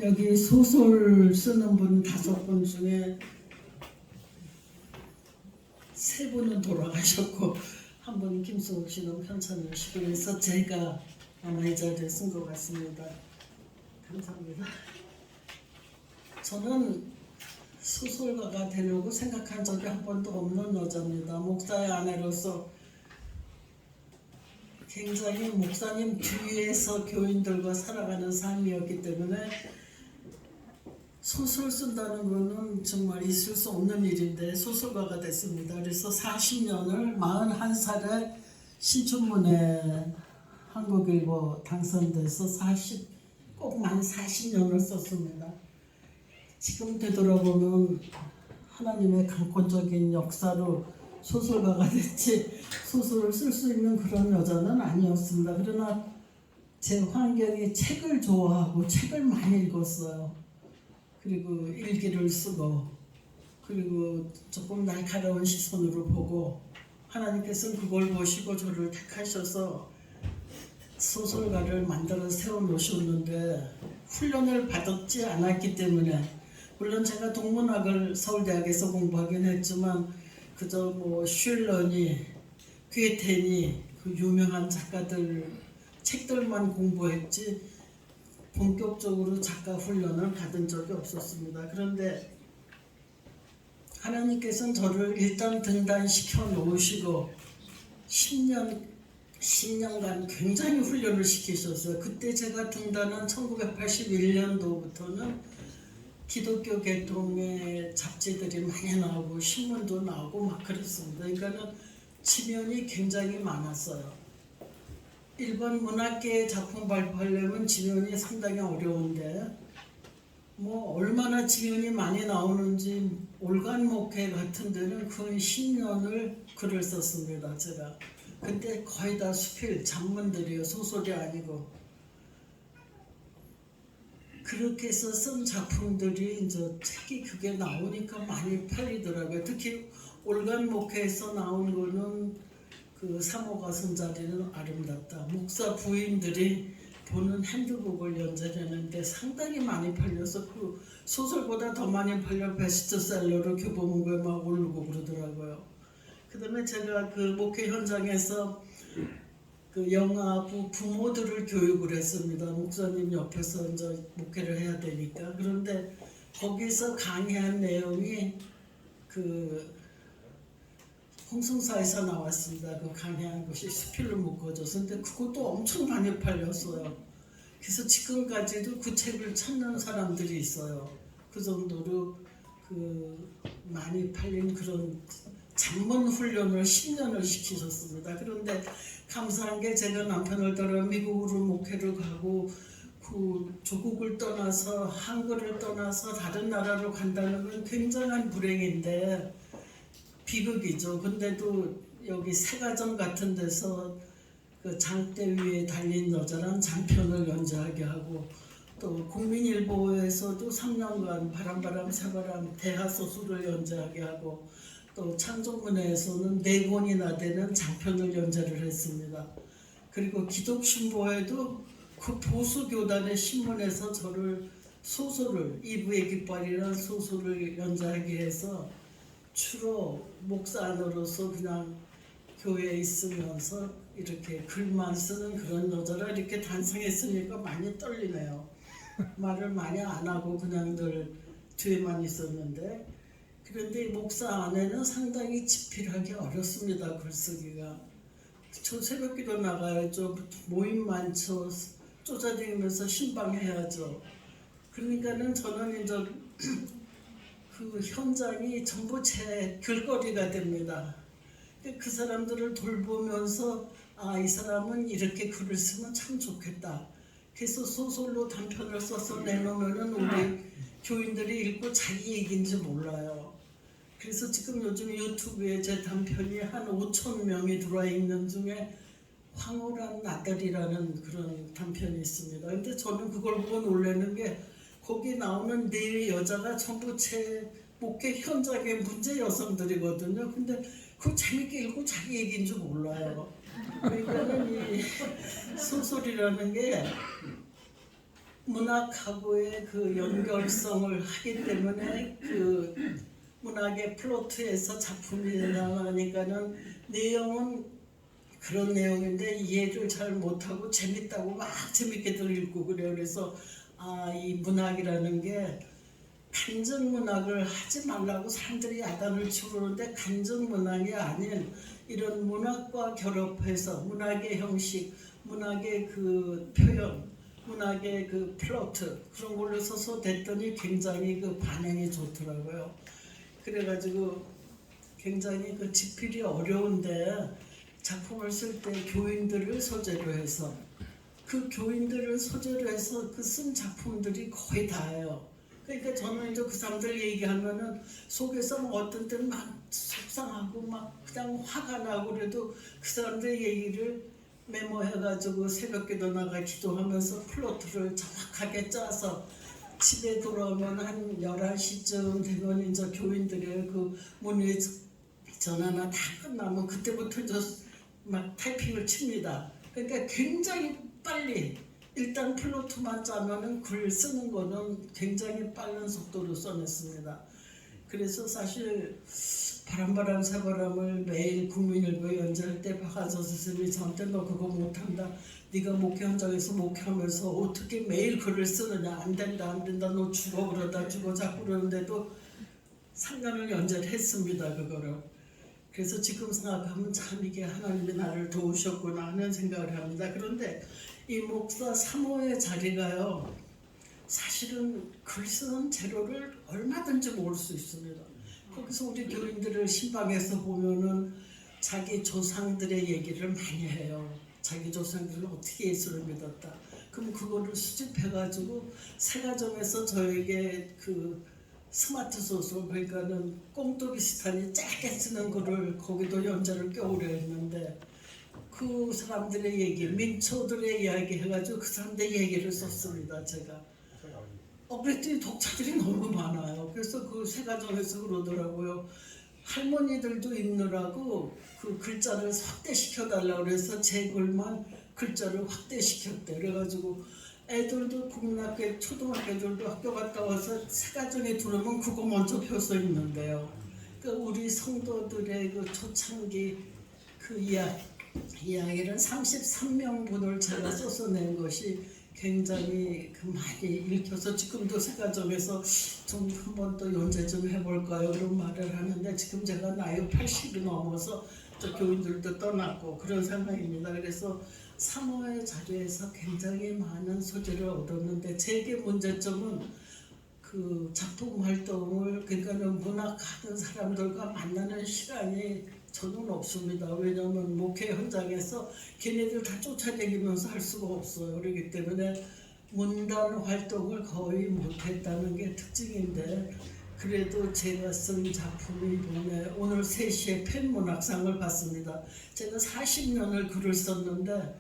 여기 소설 쓰는 분 5분 중에 3분은 돌아가셨고 한 분 김수옥 씨는 편찬을 시도해서 제가 아마 이 자리에 쓴 것 같습니다. 감사합니다. 저는 소설가가 되려고 생각한 적이 한 번도 없는 여자입니다. 목사의 아내로서 굉장히 목사님 뒤에서 교인들과 살아가는 삶이었기 때문에 소설 쓴다는 거는 정말 있을 수 없는 일인데 소설가가 됐습니다. 그래서 40년을 41살에 신춘문예 한국일보 당선돼서 꼭 만 40년을 썼습니다. 지금 되돌아보면 하나님의 강권적인 역사로 소설가가 됐지 소설을 쓸 수 있는 그런 여자는 아니었습니다. 그러나 제 환경이 책을 좋아하고 책을 많이 읽었어요. 그리고 일기를 쓰고 그리고 조금 날카로운 시선으로 보고 하나님께서는 그걸 보시고 저를 택하셔서 소설가를 만들어 세워놓으셨는데 훈련을 받지 않았기 때문에 물론 제가 동문학을 서울대학에서 공부하긴 했지만 그저 뭐 슐러니 괴테니 그 유명한 작가들 책들만 공부했지 본격적으로 작가 훈련을 받은 적이 없었습니다. 그런데 하나님께서는 저를 일단 등단시켜 놓으시고 10년간 굉장히 훈련을 시키셨어요. 그때 제가 등단한 1981년도부터는 기독교 계통의 잡지들이 많이 나오고 신문도 나오고 막 그랬습니다. 그러니까는 지면이 굉장히 많았어요. 일본 문학계의 작품 발표하려면 지면이 상당히 어려운데 뭐 얼마나 지면이 많이 나오는지 올간 목회 같은 데는 그 10년을 글을 썼습니다. 제가 그때 거의 다 수필 잡문들이에요. 소설이 아니고 그렇게 해서 쓴 작품들이 이제 책이 그게 나오니까 많이 팔리더라고요. 특히 올간 목회에서 나온 거는 그 사모가 선자리는 아름답다. 목사 부인들이 보는 핸드북을 연재하는데 상당히 많이 팔려서 그 소설보다 더 많이 팔려 베스트셀러로 교보문고에 막 오르고 그러더라고요. 그다음에 제가 그 목회 현장에서 그 영아부 부모들을 교육을 했습니다. 목사님 옆에서 이제 목회를 해야 되니까. 그런데 거기서 강의한 내용이 그 홍성사에서 나왔습니다. 그 강의한 것이 수필로 묶어져서 근데 그것도 엄청 많이 팔렸어요. 그래서 지금까지도 그 책을 찾는 사람들이 있어요. 그 정도로 그 많이 팔린 그런 잡문 훈련을 10년을 시키셨습니다. 그런데 감사한 게 제가 남편을 따라 미국으로 목회를 가고 그 조국을 떠나서 한국을 떠나서 다른 나라로 간다는 건 굉장한 불행인데 비극이죠. 근데도 여기 새가정 같은 데서 그 장대 위에 달린 여자란 장편을 연재하게 하고 또 국민일보에서도 3년간 바람바람 새바람 대하소설을 연재하게 하고 또 창조문예에서는 4권이나 되는 장편을 연재를 했습니다. 그리고 기독신보에도 그 보수교단의 신문에서 저를 소설을 이브의 깃발이라는 소설을 연재하게 해서 주로 목사로서 그냥 교회에 있으면서 이렇게 글만 쓰는 그런 여자라 이렇게 단상했으니까 많이 떨리네요. 말을 많이 안 하고 그냥 늘 뒤에만 있었는데 그런데 목사 안에는 상당히 집필하기 어렵습니다. 글쓰기가. 저 새벽기도 나가야죠. 모임 많죠. 쫓아다니면서 신방해야죠. 그러니까는 저는 이제 그 현장이 전부 제 길거리가 됩니다. 그 사람들을 돌보면서 이 사람은 이렇게 글을 쓰면 참 좋겠다. 그래서 소설로 단편을 써서 내놓으면 우리 교인들이 읽고 자기 얘기인지 몰라요. 그래서 지금 요즘 유튜브에 제 단편이 한 5,000명이 들어와 있는 중에 황홀한 아들이라는 그런 단편이 있습니다. 근데 저는 그걸 보고 놀라는 게 거기 나오는 4 여자가 전부 제 목회 현장의 문제 여성들이거든요. 근데 그거 재밌게 읽고 자기 얘기인 줄 몰라요. 그러니까는 이 소설이라는 게 문학하고의 그 연결성을 하기 때문에 그 문학의 플로트에서 작품이 나가니까는 내용은 그런 내용인데 이해를 잘 못하고 재밌다고 막 재밌게들 읽고 그래요. 그래서 이 문학이라는 게 간접 문학을 하지 말라고 사람들이 야단을 치르는데 간접 문학이 아닌 이런 문학과 결합해서 문학의 형식, 문학의 그 표현, 문학의 그 플로트 그런 걸로 써서 됐더니 굉장히 그 반응이 좋더라고요. 그래가지고 굉장히 그 집필이 어려운데 작품을 쓸 때 교인들을 소재로 해서 그 교인들을 소재로 해서 그 쓴 작품들이 거의 다예요. 그러니까 저는 이제 그 사람들 얘기하면은 속에서 뭐 어떤 때는 막 속상하고 막 그냥 화가 나고 그래도 그 사람들 얘기를 메모해가지고 새벽기도 나가 기도하면서 플로트를 정확하게 짜서 집에 돌아오면 한 11시쯤 되면 이제 교인들의 그 문의 전화나 다 끝나면 그때부터 이제 막 타이핑을 칩니다. 그러니까 굉장히 빨리 일단 플로트만 짜면은 글 쓰는 거는 굉장히 빠른 속도로 써냈습니다. 그래서 사실 바람바람 새바람을 매일 국민일보 연재할 때 박한서 선생님이 저한테 너 그거 못한다. 네가 목회 현장에서 목회하면서 어떻게 매일 글을 쓰느냐. 안 된다 안 된다 너 죽어 그러다 죽어 자꾸 그러는데도 3년을 연재를 했습니다. 그거를. 그래서 지금 생각하면 참 이게 하나님이 나를 도우셨구나 하는 생각을 합니다. 그런데 이 목사 3호의 자리가요. 사실은 글 쓰는 재료를 얼마든지 모을 수 있습니다. 거기서 우리 교인들을 신방에서 보면은 자기 조상들의 얘기를 많이 해요. 자기 조상들은 어떻게 예수를 믿었다. 그럼 그거를 수집해가지고 세가정에서 저에게 그 스마트 소설 그러니까는 꽁도 비슷하니 짧게 쓰는 거를 거기도 연재를 껴오려 했는데 그 사람들의 얘기, 민초들의 이야기 해가지고 그 사람들의 얘기를 썼습니다. 제가. 그랬더니 독자들이 너무 많아요. 그래서 그 세가정에서 그러더라고요. 할머니들도 읽느라고 그 글자를 확대시켜달라고 그래서 제 글만 글자를 확대시켰대. 그래가지고 애들도 국민학교, 초등학교들도 학교 갔다 와서 세가정에 들어오면 그거 먼저 펴서 있는데요. 그러니까 우리 성도들의 그 초창기 그 이야기를 33명분을 제가 써서 낸 것이 굉장히 많이 읽혀서 지금도 세가정에서 좀 한 번 더 연재 좀 해볼까요? 그런 말을 하는데 지금 제가 나이 80이 넘어서 저 교인들도 떠났고 그런 상황입니다. 그래서 3호의 자리에서 굉장히 많은 소재를 얻었는데 제게 문제점은 그 작품 활동을 그러니까는 문학하는 사람들과 만나는 시간이 저는 없습니다. 왜냐하면 목회 현장에서 걔네들 다 쫓아다니면서 할 수가 없어요. 그렇기 때문에 문단 활동을 거의 못했다는 게 특징인데 그래도 제가 쓴 작품이 이번에 오늘 3시에 팬문학상을 받습니다. 제가 40년을 글을 썼는데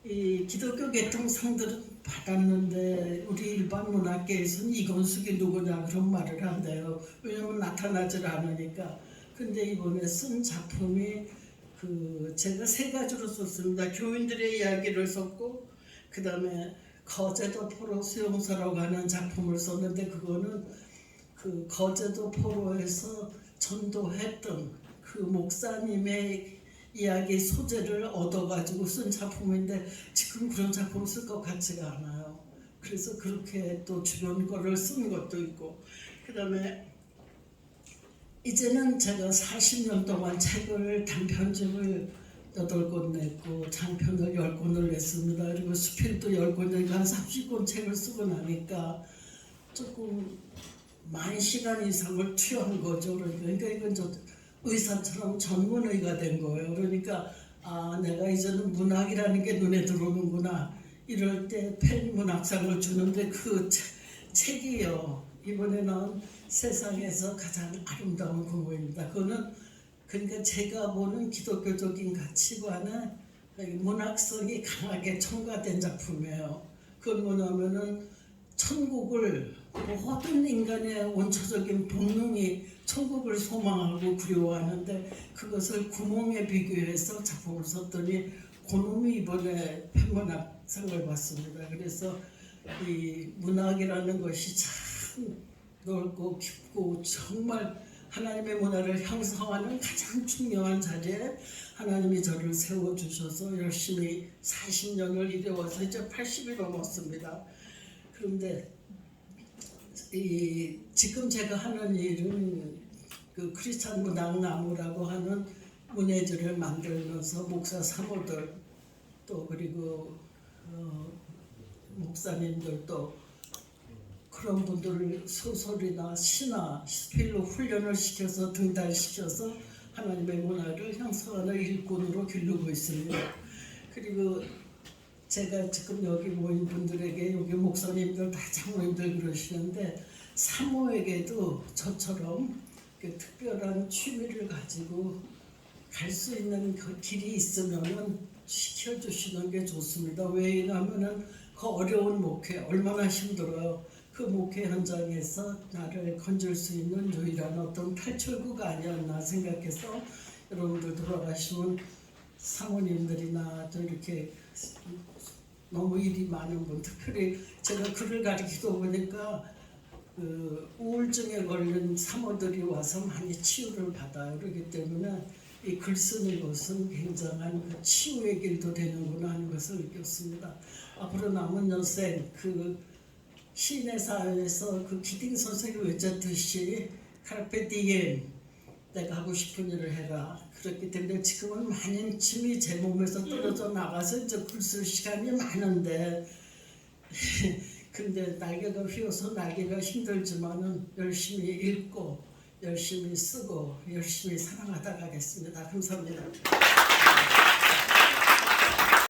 이 기독교 계통상들은 받았는데 우리 일반 문학계에서는 이건숙이 누구냐 그런 말을 한대요. 왜냐면 나타나질 않으니까. 근데 이번에 쓴 작품이 그 제가 3가지로 썼습니다. 교인들의 이야기를 썼고 그 다음에 거제도 포로 수용소라고 하는 작품을 썼는데 그거는 그 거제도 포로에서 전도했던 그 목사님의 이야기 소재를 얻어가지고 쓴 작품인데 지금 그런 작품 쓸 것 같지가 않아요. 그래서 그렇게 또 주변 거를 쓴 것도 있고 그 다음에 이제는 제가 40년 동안 책을 단편집을 8권 냈고 장편을 10권을 냈습니다. 그리고 수필도 10권 내니까 한 30권 책을 쓰고 나니까 조금 만 시간 이상을 투여한 거죠. 그러니까 이건 저 의사처럼 전문의가 된 거예요. 그러니까 내가 이제는 문학이라는 게 눈에 들어오는구나. 이럴 때 팬문학상을 주는데 그 책이요. 이번에 나온 세상에서 가장 아름다운 공부입니다. 그거는 그러니까 제가 보는 기독교적인 가치관에 문학성이 강하게 첨가된 작품이에요. 그건 뭐냐면은 천국을 모든 인간의 원초적인 본능이 천국을 소망하고 그리워하는데 그것을 구멍에 비교해서 작품을 썼더니 그놈이 이번에 팬문학상을 받습니다. 그래서 이 문학이라는 것이 참 넓고 깊고 정말 하나님의 문화를 형성하는 가장 중요한 자리에 하나님이 저를 세워주셔서 열심히 40년을 일해와서 이제 80이 넘었습니다. 그런데 지금 제가 하는 일은 그 크리스찬 문학 나무라고 하는 문예지를 만들면서 목사 사모들 또 그리고 목사님들 또 그런 분들을 소설이나 시나 스필로 훈련을 시켜서 등달시켜서 하나님의 문화를 형성하는 일꾼으로 기르고 있습니다. 그리고 제가 지금 여기 모인 분들에게 여기 목사님들 다 장로님들 그러시는데 사모에게도 저처럼 그 특별한 취미를 가지고 갈 수 있는 그 길이 있으면은 시켜주시는 게 좋습니다. 왜냐하면은 그 어려운 목회 얼마나 힘들어요. 그 목회 현장에서 나를 건질 수 있는 유일한 어떤 탈출구가 아니었나 생각해서 여러분들 돌아가시면 사모님들이나 또 이렇게 너무 일이 많은 분, 특별히 제가 글을 가르치다 보니까 그 우울증에 걸린 사모들이 와서 많이 치유를 받아요. 그렇기 때문에 이 글 쓰는 것은 굉장한 그 치유의 길도 되는구나 하는 것을 느꼈습니다. 앞으로 남은 여생 그 시인의 사회에서 그 기딩 선생이 외쳤듯이 카르페 디엠, 내가 하고 싶은 일을 해라. 그렇기 때문에 지금은 많은 짐이 제 몸에서 떨어져 나가서 이제 글 쓸 시간이 많은데 근데 날개가 휘어서 날개가 힘들지만은 열심히 읽고 열심히 쓰고 열심히 사랑하다 가겠습니다. 감사합니다.